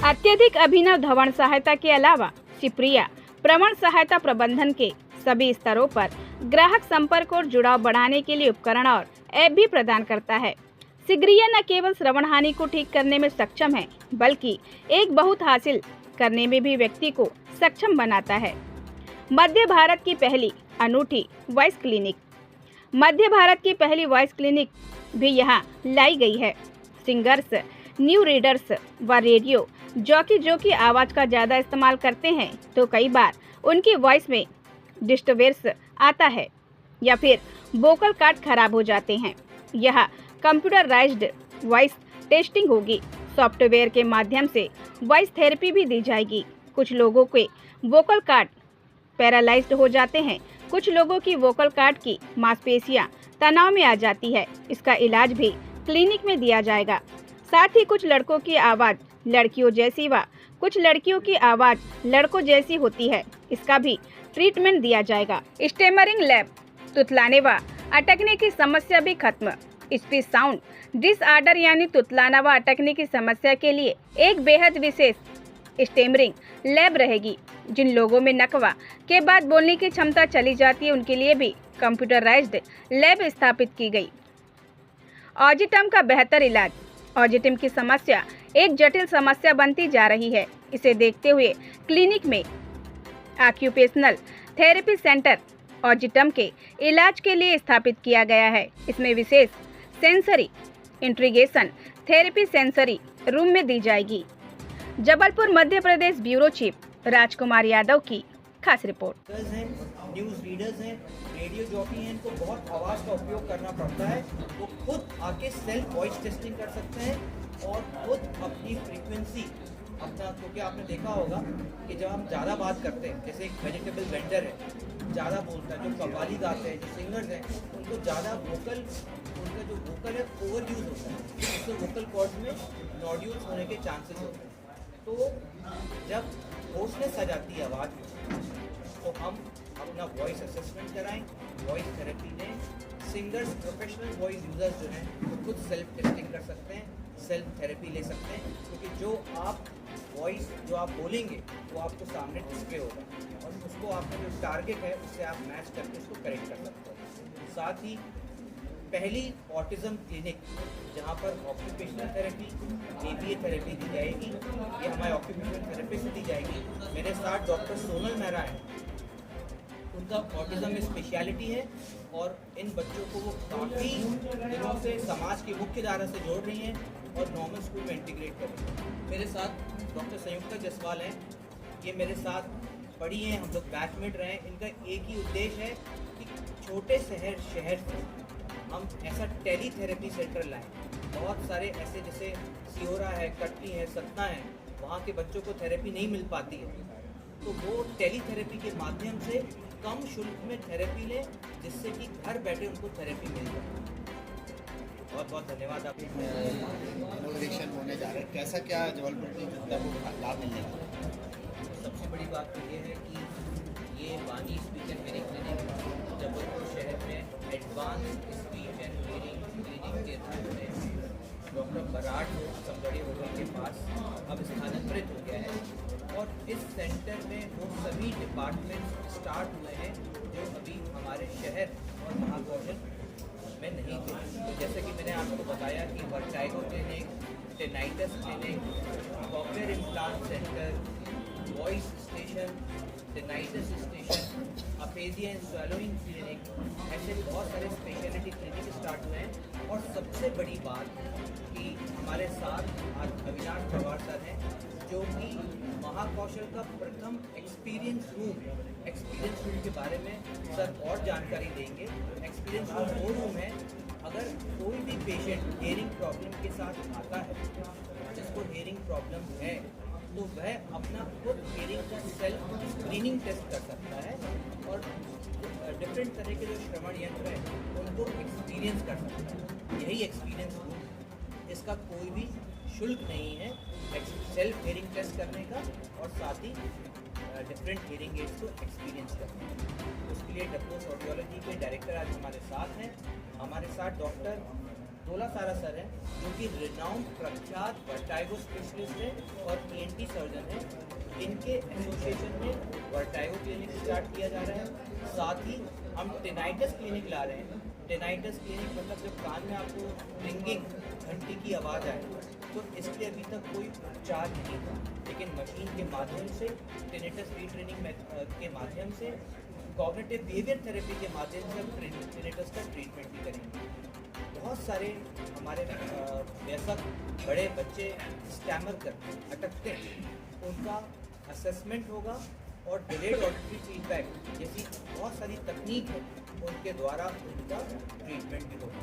अत्यधिक अभिनव धवन सहायता के अलावा शिवप्रिया प्रवण सहायता प्रबंधन के सभी स्तरों पर ग्राहक संपर्क और जुड़ाव बढ़ाने के लिए उपकरण और ऐप भी प्रदान करता है। सिग्रिया न केवल श्रवण हानि को ठीक करने में सक्षम है, बल्कि एक बहुत हासिल करने में भी व्यक्ति को सक्षम बनाता है। मध्य भारत की पहली अनूठी वॉइस क्लिनिक। मध्य भारत की पहली वॉइस क्लिनिक भी यहाँ लाई गई है। सिंगर्स, न्यू रीडर्स व रेडियो जॉकी जो कि आवाज़ का ज़्यादा इस्तेमाल करते हैं, तो कई बार उनकी वॉइस में डिस्टर्बेंस आता है या फिर वोकल कार्ड खराब हो जाते हैं। यह कंप्यूटराइज्ड वॉइस टेस्टिंग होगी। सॉफ्टवेयर के माध्यम से वॉइस थेरेपी भी दी जाएगी। कुछ लोगों के वोकल कार्ड पैरालाइज्ड हो जाते हैं। कुछ लोगों की वोकल कार्ड की मांसपेशियां तनाव में आ जाती है। इसका इलाज भी क्लिनिक में दिया जाएगा। साथ ही कुछ लड़कों की आवाज़ लड़कियों जैसी व कुछ लड़कियों की आवाज़ लड़कों जैसी होती है। इसका भी ट्रीटमेंट दिया जाएगा। स्टेमरिंग लैब, तुतलाने व अटकने की समस्या भी खत्म। स्पीच साउंड डिसऑर्डर यानी तुतलाना व अटकने की समस्या के लिए एक बेहद विशेष स्टेमरिंग लैब रहेगी। जिन लोगों में नकवा के बाद बोलने की क्षमता चली जाती है, उनके लिए भी कंप्यूटराइज्ड लैब स्थापित की गई। ऑटिज्म का बेहतर इलाज। ऑटिज्म की समस्या एक जटिल समस्या बनती जा रही है। इसे देखते हुए क्लिनिक में ऑक्यूपेशनल थेरेपी सेंटर ऑटिज्म के इलाज के लिए स्थापित किया गया है। इसमें विशेष sensory integration therapy sensory room में दी जाएगी। जबलपुर मध्य प्रदेश ब्यूरो चीफ राजकुमार यादव की खास रिपोर्ट। न्यूज़ रीडर्स हैं, रेडियो जॉकी हैं, इनको बहुत आवाज़ का उपयोग करना पड़ता है। वो खुद आके सेल्फ वॉइस टेस्टिंग कर सकते हैं और खुद अपनी फ्रीक्वेंसी अपना, क्योंकि आपने देखा होगा कि जब हम ज़्यादा बात करते हैं, जैसे एक वेजिटेबल वेंडर है ज़्यादा बोलता है, जो कव्वाली गाते हैं, जो सिंगर्स हैं, उनको ज़्यादा वोकल, उनका जो वोकल है ओवर यूज़ होता है, उससे वोकल कॉर्ड्स में नॉड्यूल्स होने के चांसेस होते हैं। तो जब होशनेस आ जाती है आवाज़ में, तो हम अपना वॉइस असेसमेंट कराएं, वॉइस थेरेपी दें। सिंगर्स, प्रोफेशनल वॉइस यूज़र्स जो हैं वो खुद सेल्फ टेस्टिंग कर सकते हैं, सेल्फ थेरेपी ले सकते हैं, क्योंकि जो आप वॉइस जो आप बोलेंगे वो आपको सामने डिस्प्ले होगा और उसको आपका जो टारगेट है उससे आप मैच करके उसको करेक्ट कर सकते हो। साथ ही पहली ऑटिज्म क्लिनिक जहाँ पर ऑक्यूपेशनल थेरेपी, ABA थेरेपी दी जाएगी, ये हमारे ऑक्यूपेशनल थेरेपी से दी जाएगी। मेरे साथ डॉक्टर सोनल मेहरा हैं, उनका ऑटिज्म में स्पेशलिटी है और इन बच्चों को वो काफ़ी दिनों से समाज की मुख्य धारा से जोड़ रही हैं और नॉर्मल स्कूल में इंटीग्रेट कर रही हैं। मेरे साथ डॉक्टर संयुक्ता जसवाल हैं, ये मेरे साथ पढ़ी हैं, हम लोग बैचमेट रहे हैं। इनका एक ही उद्देश्य है कि छोटे शहर से हम ऐसा टेली थेरेपी सेंटर लाएँ। बहुत सारे ऐसे जैसे सिहोरा है, कटनी है, सतना है, वहाँ के बच्चों को थेरेपी नहीं मिल पाती है, तो वो टेली थेरेपी के माध्यम से कम शुल्क में थेरेपी लें, जिससे कि घर बैठे उनको थेरेपी मिल जाए। बहुत बहुत धन्यवाद। आप इनोवेशन होने जा रहा है, कैसा क्या जबलपुर की जनता को लाभ मिलने वाला है? सबसे बड़ी बात तो ये है कि ये Vani speech and hearing clinic Jabalpur शहर में advance speech and hearing clinic के रूप में डॉक्टर बराड़ समगढ़ी होटल के पास अब स्थानांतरित हो गया है और इस सेंटर में वो सभी डिपार्टमेंट्स स्टार्ट हुए हैं जो अभी हमारे शहर और महाकौशल में नहीं थे। तो जैसे कि मैंने आपको बताया कि vertigo clinic, tinnitus clinic, cochlear implant centre, voice station, tinnitus station, aphasia and swallowing clinic, ऐसे बहुत सारे स्पेशलिटी क्लिनिक स्टार्ट हुए हैं। और सबसे बड़ी बात कि हमारे साथ आज अविनाश पवार सर हैं, जो कि महाकौशल का प्रथम एक्सपीरियंस रूम के बारे में सर और जानकारी देंगे। एक्सपीरियंस रूम वो रूम है, अगर कोई भी पेशेंट हियरिंग प्रॉब्लम के साथ आता है, जिसको हियरिंग प्रॉब्लम है, तो वह अपना खुद हियरिंग का सेल्फ स्क्रीनिंग टेस्ट कर सकता है और डिफरेंट तरह के जो श्रवण यंत्र हैं उनको एक्सपीरियंस कर सकता है। यही एक्सपीरियंस रूम, इसका कोई भी शुल्क नहीं है सेल्फ हियरिंग टेस्ट करने का और साथ ही डिफरेंट हियरिंग एड्स को एक्सपीरियंस करने का। उसके लिए डब्ल्यूएस ऑडियोलॉजी के डायरेक्टर आज हमारे साथ हैं। हमारे साथ डॉक्टर दोला सारा सर है, जो कि रिनाउंड प्रख्यात वर्टाइगो स्पेशलिस्ट है और ENT सर्जन है। इनके एसोसिएशन में वर्टाइगो क्लिनिक स्टार्ट किया जा रहा है। साथ ही हम टेनाइटस क्लिनिक ला रहे हैं। टेनाइटस क्लिनिक मतलब जब कान में आपको रिंगिंग घंटी की आवाज़ आए, तो इसके अभी तक कोई उपचार नहीं था, लेकिन मशीन के माध्यम से, टेनिटस रीट्रेनिंग के माध्यम से, कॉग्निटिव बिहेवियर थेरेपी के माध्यम से हम टेनिटस का ट्रीटमेंट भी करेंगे। बहुत सारे हमारे वयस्क बड़े बच्चे स्टैमर करते हैं, अटकते हैं, उनका असेसमेंट होगा और डिलेड ऑडिटरी फीडबैक जैसी बहुत सारी तकनीक है, उनके द्वारा उनका ट्रीटमेंट भी होगा।